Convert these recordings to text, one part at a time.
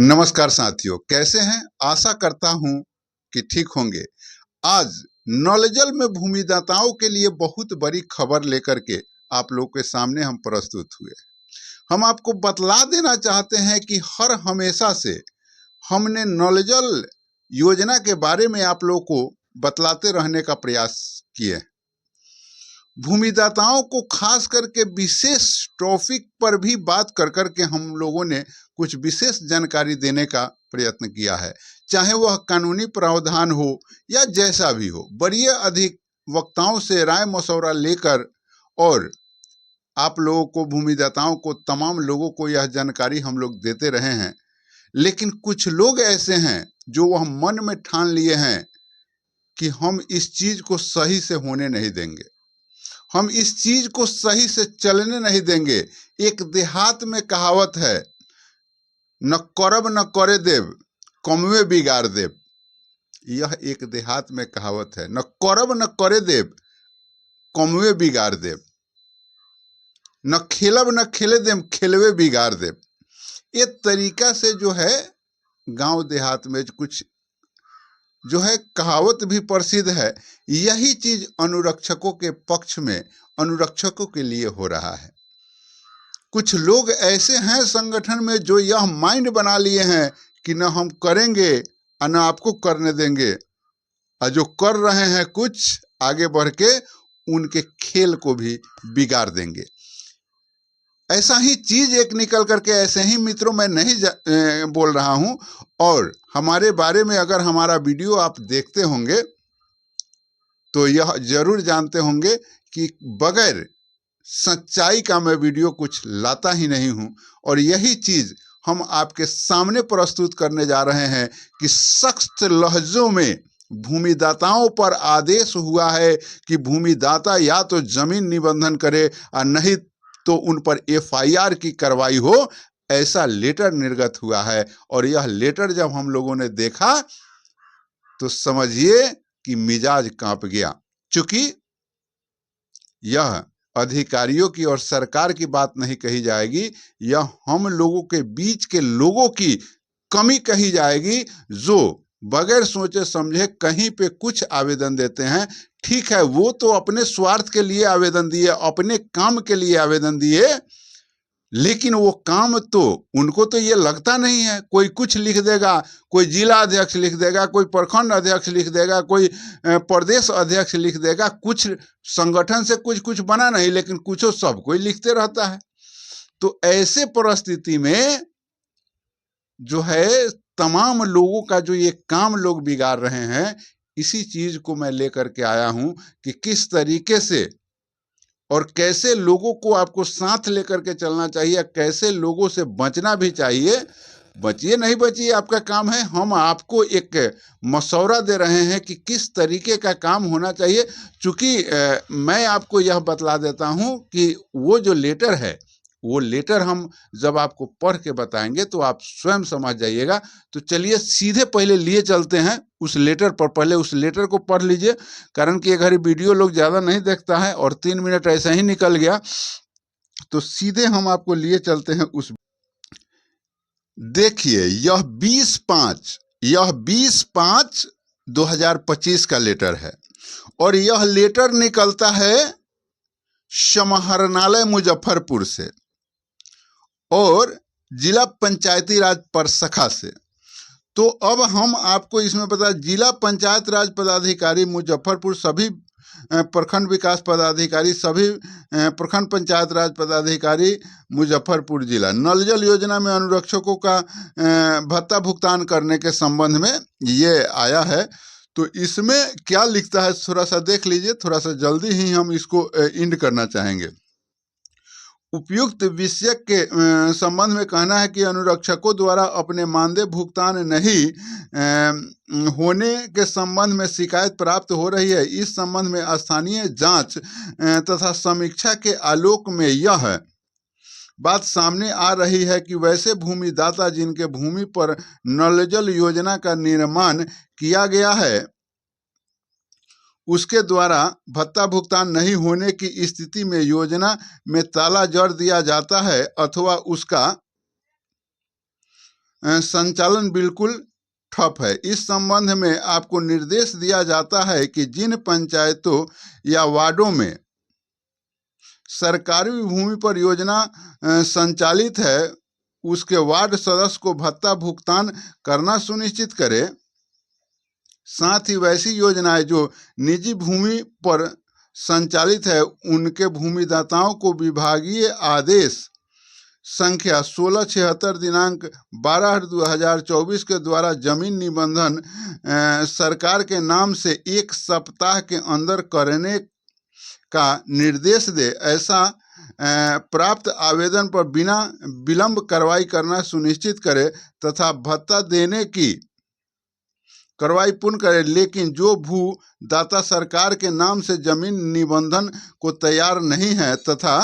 नमस्कार साथियों, कैसे हैं? आशा करता हूं कि ठीक होंगे। आज नलजल में भूमिदाताओं के लिए बहुत बड़ी खबर लेकर के आप लोगों के सामने हम प्रस्तुत हुए। हम आपको बतला देना चाहते हैं कि हर हमेशा से हमने नलजल योजना के बारे में आप लोगों को बतलाते रहने का प्रयास किए। भूमिदाताओं को खास करके विशेष टॉपिक पर भी बात कर के हम लोगों ने कुछ विशेष जानकारी देने का प्रयत्न किया है, चाहे वह कानूनी प्रावधान हो या जैसा भी हो। बड़ी अधिक वक्ताओं से राय मशवरा लेकर और आप लोगों को, भूमिदाताओं को, तमाम लोगों को यह जानकारी हम लोग देते रहे हैं। लेकिन कुछ लोग ऐसे हैं जो वह मन में ठान लिए हैं कि हम इस चीज को सही से होने नहीं देंगे, हम इस चीज को सही से चलने नहीं देंगे। एक देहात में कहावत है, न करब न करे देव, कमवे बिगाड़ देव। यह एक देहात में कहावत है, न करब न करे देव, कमवे बिगाड़ देव। न खेलब न खेले देव, खेलवे बिगाड़ देव। ये तरीका से जो है गांव देहात में कुछ जो है कहावत भी प्रसिद्ध है। यही चीज अनुरक्षकों के पक्ष में, अनुरक्षकों के लिए हो रहा है। कुछ लोग ऐसे हैं संगठन में जो यह माइंड बना लिए हैं कि न हम करेंगे और न आपको करने देंगे, और जो कर रहे हैं कुछ आगे बढ़ के उनके खेल को भी बिगाड़ देंगे। ऐसा ही चीज एक निकल करके, ऐसे ही मित्रों मैं नहीं बोल रहा हूं। और हमारे बारे में अगर हमारा वीडियो आप देखते होंगे तो यह जरूर जानते होंगे कि बगैर सच्चाई का मैं वीडियो कुछ लाता ही नहीं हूं। और यही चीज हम आपके सामने प्रस्तुत करने जा रहे हैं कि सख्त लहजों में भूमिदाताओं पर आदेश हुआ है कि भूमिदाता या तो जमीन निबंधन करे और नहीं तो उन पर एफआईआर की कार्रवाई हो। ऐसा लेटर निर्गत हुआ है। और यह लेटर जब हम लोगों ने देखा तो समझिए कि मिजाज कांप गया। चूंकि यह अधिकारियों की और सरकार की बात नहीं कही जाएगी, यह हम लोगों के बीच के लोगों की कमी कही जाएगी, जो बगैर सोचे समझे कहीं पे कुछ आवेदन देते हैं। ठीक है, वो तो अपने स्वार्थ के लिए आवेदन दिए, अपने काम के लिए आवेदन दिए, लेकिन वो काम तो उनको तो ये लगता नहीं है। कोई कुछ लिख देगा, कोई जिला अध्यक्ष लिख देगा, कोई प्रखंड अध्यक्ष लिख देगा, कोई प्रदेश अध्यक्ष लिख देगा। कुछ संगठन से कुछ कुछ बना नहीं, लेकिन कुछ सब कोई लिखते रहता है। तो ऐसे परिस्थिति में जो है तमाम लोगों का जो ये काम लोग बिगाड़ रहे हैं, इसी चीज को मैं लेकर के आया हूं कि किस तरीके से और कैसे लोगों को आपको साथ लेकर के चलना चाहिए, कैसे लोगों से बचना भी चाहिए। बचिए नहीं बचिए आपका काम है, हम आपको एक मशवरा दे रहे हैं कि किस तरीके का काम होना चाहिए। चूंकि मैं आपको यह बतला देता हूं कि वो जो लेटर है, वो लेटर हम जब आपको पढ़ के बताएंगे तो आप स्वयं समझ जाइएगा। तो चलिए सीधे पहले लिए चलते हैं उस लेटर पर। पहले उस लेटर को पढ़ लीजिए, कारण कि अगर वीडियो लोग ज्यादा नहीं देखता है और 3 मिनट ऐसा ही निकल गया, तो सीधे हम आपको लिए चलते हैं उस। देखिए, यह 20/5/2025 का लेटर है। और यह लेटर निकलता है समाहरणालय मुजफ्फरपुर से और जिला पंचायती राज प्रशाखा से। तो अब हम आपको इसमें बता, जिला पंचायत राज पदाधिकारी मुजफ्फरपुर, सभी प्रखंड विकास पदाधिकारी, सभी प्रखंड पंचायत राज पदाधिकारी मुजफ्फरपुर जिला, नलजल योजना में अनुरक्षकों का भत्ता भुगतान करने के संबंध में ये आया है। तो इसमें क्या लिखता है थोड़ा सा देख लीजिए। थोड़ा सा जल्दी ही हम इसको इंड करना चाहेंगे। उपयुक्त विषय के संबंध में कहना है कि अनुरक्षकों द्वारा अपने मानदेय भुगतान नहीं होने के संबंध में शिकायत प्राप्त हो रही है। इस संबंध में स्थानीय जांच तथा समीक्षा के आलोक में यह बात सामने आ रही है कि वैसे भूमिदाता जिनके भूमि पर नलजल योजना का निर्माण किया गया है, उसके द्वारा भत्ता भुगतान नहीं होने की स्थिति में योजना में ताला जड़ दिया जाता है अथवा उसका संचालन बिल्कुल ठप है। इस संबंध में आपको निर्देश दिया जाता है कि जिन पंचायतों या वार्डों में सरकारी भूमि पर योजना संचालित है, उसके वार्ड सदस्य को भत्ता भुगतान करना सुनिश्चित करे। साथ ही वैसी योजनाएं जो निजी भूमि पर संचालित है, उनके भूमिदाताओं को विभागीय आदेश संख्या 1676 दिनांक 12/2024 के द्वारा जमीन निबंधन सरकार के नाम से 1 सप्ताह के अंदर करने का निर्देश दे। ऐसा प्राप्त आवेदन पर बिना विलंब कार्रवाई करना सुनिश्चित करे तथा भत्ता देने की कार्रवाई पूर्ण करे। लेकिन जो भूदाता सरकार के नाम से जमीन निबंधन को तैयार नहीं है तथा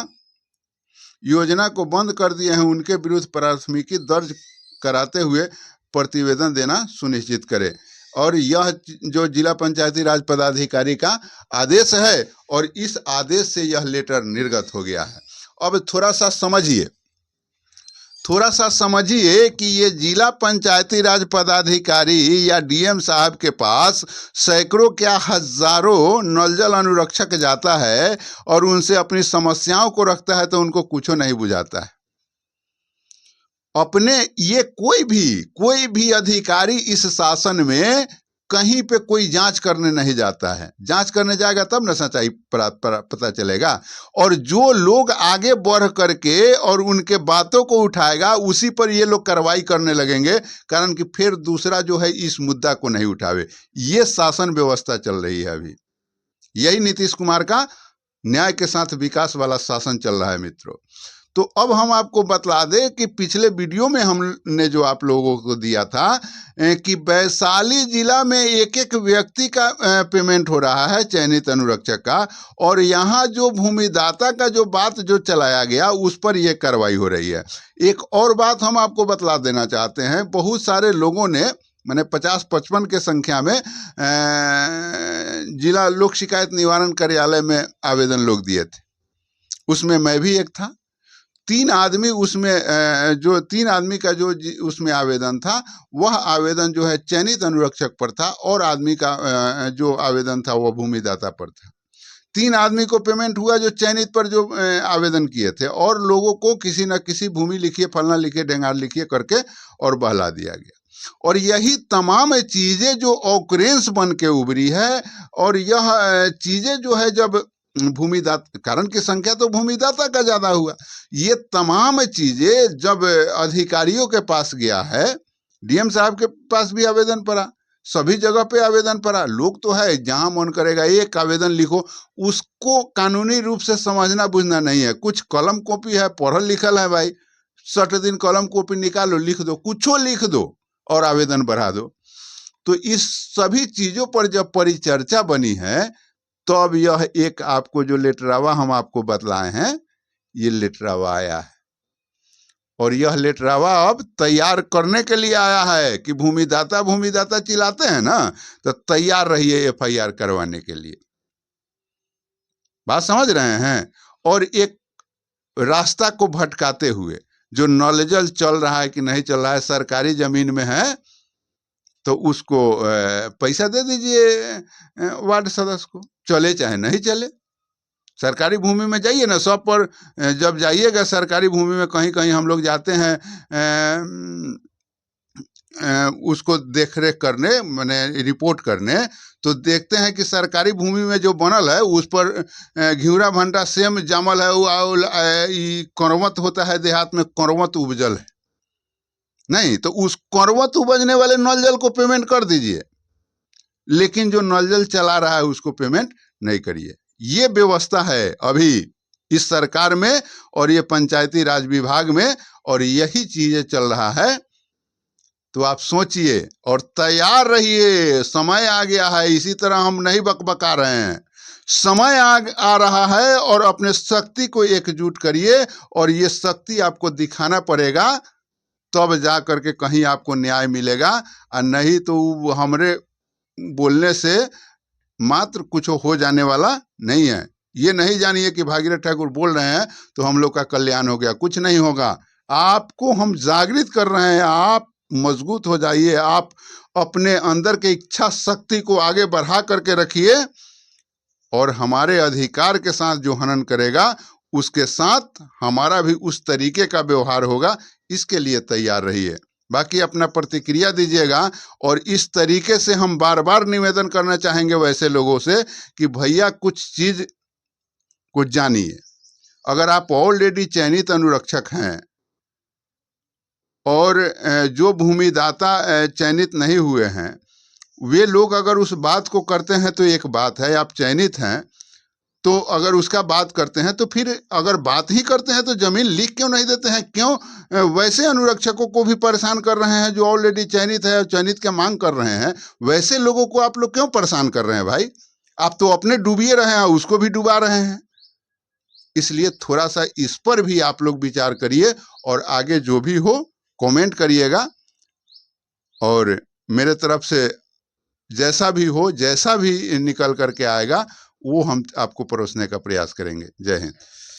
योजना को बंद कर दिए हैं, उनके विरुद्ध प्राथमिकी दर्ज कराते हुए प्रतिवेदन देना सुनिश्चित करे। और यह जो जिला पंचायती राज पदाधिकारी का आदेश है और इस आदेश से यह लेटर निर्गत हो गया है। अब थोड़ा सा समझिए कि ये जिला पंचायती राज पदाधिकारी या डीएम साहब के पास सैकड़ों क्या हजारों नल जल अनुरक्षक जाता है और उनसे अपनी समस्याओं को रखता है तो उनको कुछ नहीं बुझाता है। अपने ये कोई भी अधिकारी इस शासन में कहीं पे कोई जांच करने नहीं जाता है। जांच करने जाएगा तब न सच्चाई पता चलेगा। और जो लोग आगे बढ़ करके और उनके बातों को उठाएगा, उसी पर ये लोग कार्रवाई करने लगेंगे, कारण कि फिर दूसरा जो है इस मुद्दा को नहीं उठावे। ये शासन व्यवस्था चल रही है अभी। यही नीतीश कुमार का न्याय के साथ विकास वाला शासन चल रहा है मित्रों। तो अब हम आपको बतला दें कि पिछले वीडियो में हमने जो आप लोगों को दिया था कि वैशाली जिला में एक व्यक्ति का पेमेंट हो रहा है चयनित अनुरक्षक का, और यहाँ जो भूमिदाता का जो बात जो चलाया गया उस पर यह कार्रवाई हो रही है। एक और बात हम आपको बतला देना चाहते हैं, बहुत सारे लोगों ने मैंने 50-55 के संख्या में जिला लोक शिकायत निवारण कार्यालय में आवेदन लोग दिए थे। उसमें मैं भी एक था। 3 आदमी उसमें जो 3 आदमी का जो उसमें आवेदन था, वह आवेदन जो है चयनित अनुरक्षक पर था और आदमी का जो आवेदन था वह भूमिदाता पर था। 3 आदमी को पेमेंट हुआ जो चयनित पर जो आवेदन किए थे, और लोगों को किसी न किसी भूमि लिखिए, फलना लिखिए, ढेंगार लिखिए करके और बहला दिया गया। और यही तमाम चीजें जो ऑकरेंस बन के उभरी है, और यह चीजें जो है जब भूमिदाता, कारण की संख्या तो भूमिदाता का ज्यादा हुआ, ये तमाम चीजें जब अधिकारियों के पास गया है, डीएम साहब के पास भी आवेदन पड़ा, सभी जगह पे आवेदन पड़ा। लोग तो है जहां मन करेगा एक आवेदन लिखो, उसको कानूनी रूप से समझना बुझना नहीं है। कुछ कलम कॉपी है, पढ़ल लिखल है भाई, 60 दिन कलम कॉपी निकालो, लिख दो, कुछो लिख दो और आवेदन बढ़ा दो। तो इस सभी चीजों पर जब परिचर्चा बनी है, तो अब यह एक आपको जो लेटरावा हम आपको बतलाए हैं, ये लेटरावा आया है। और यह लेटरावा अब तैयार करने के लिए आया है कि भूमिदाता चिल्लाते हैं ना, तो तैयार रहिए एफआईआर करवाने के लिए। बात समझ रहे हैं। और एक रास्ता को भटकाते हुए जो नल जल चल रहा है कि नहीं चल रहा है, सरकारी जमीन में है तो उसको पैसा दे दीजिए वार्ड सदस्य को, चले चाहे नहीं चले। सरकारी भूमि में जाइए ना, सब पर जब जाइएगा सरकारी भूमि में, कहीं कहीं हम लोग जाते हैं उसको देख रेख करने, माने रिपोर्ट करने, तो देखते हैं कि सरकारी भूमि में जो बनल है उस पर घिउरा भंटा सेम जामल है, करवत होता है, देहात में करवत उपजल है नहीं, तो उस करवत उपजने वाले नल जल को पेमेंट कर दीजिए, लेकिन जो नल जल चला रहा है उसको पेमेंट नहीं करिए। ये व्यवस्था है अभी इस सरकार में और ये पंचायती राज विभाग में, और यही चीजें चल रहा है। तो आप सोचिए और तैयार रहिए, समय आ गया है। इसी तरह हम नहीं बकबका रहे हैं, समय आ रहा है, और अपने शक्ति को एकजुट करिए, और ये शक्ति आपको दिखाना पड़ेगा, तब जा करके कहीं आपको न्याय मिलेगा। और नहीं तो हमरे बोलने से मात्र कुछ हो जाने वाला नहीं है। ये नहीं जानिए कि भागीरथ ठाकुर बोल रहे हैं तो हम लोग का कल्याण हो गया, कुछ नहीं होगा। आपको हम जागृत कर रहे हैं, आप मजबूत हो जाइए, आप अपने अंदर के इच्छा शक्ति को आगे बढ़ा करके रखिए, और हमारे अधिकार के साथ जो हनन करेगा उसके साथ हमारा भी उस तरीके का व्यवहार होगा, इसके लिए तैयार रहिए। बाकी अपना प्रतिक्रिया दीजिएगा, और इस तरीके से हम बार बार निवेदन करना चाहेंगे वैसे लोगों से कि भैया कुछ चीज को जानिए। अगर आप ऑलरेडी चयनित अनुरक्षक हैं और जो भूमिदाता चयनित नहीं हुए हैं, वे लोग अगर उस बात को करते हैं तो एक बात है, आप चयनित हैं तो अगर उसका बात करते हैं, तो फिर अगर बात ही करते हैं तो जमीन लिख क्यों नहीं देते हैं? क्यों वैसे अनुरक्षकों को भी परेशान कर रहे हैं जो ऑलरेडी चयनित है और चयनित की मांग कर रहे हैं? वैसे लोगों को आप लोग क्यों परेशान कर रहे हैं भाई? आप तो अपने डूबिए रहे हैं, उसको भी डुबा रहे हैं। इसलिए थोड़ा सा इस पर भी आप लोग विचार करिए, और आगे जो भी हो कमेंट करिएगा, और मेरे तरफ से जैसा भी हो, जैसा भी निकल करके आएगा वो हम आपको परोसने का प्रयास करेंगे। जय हिंद।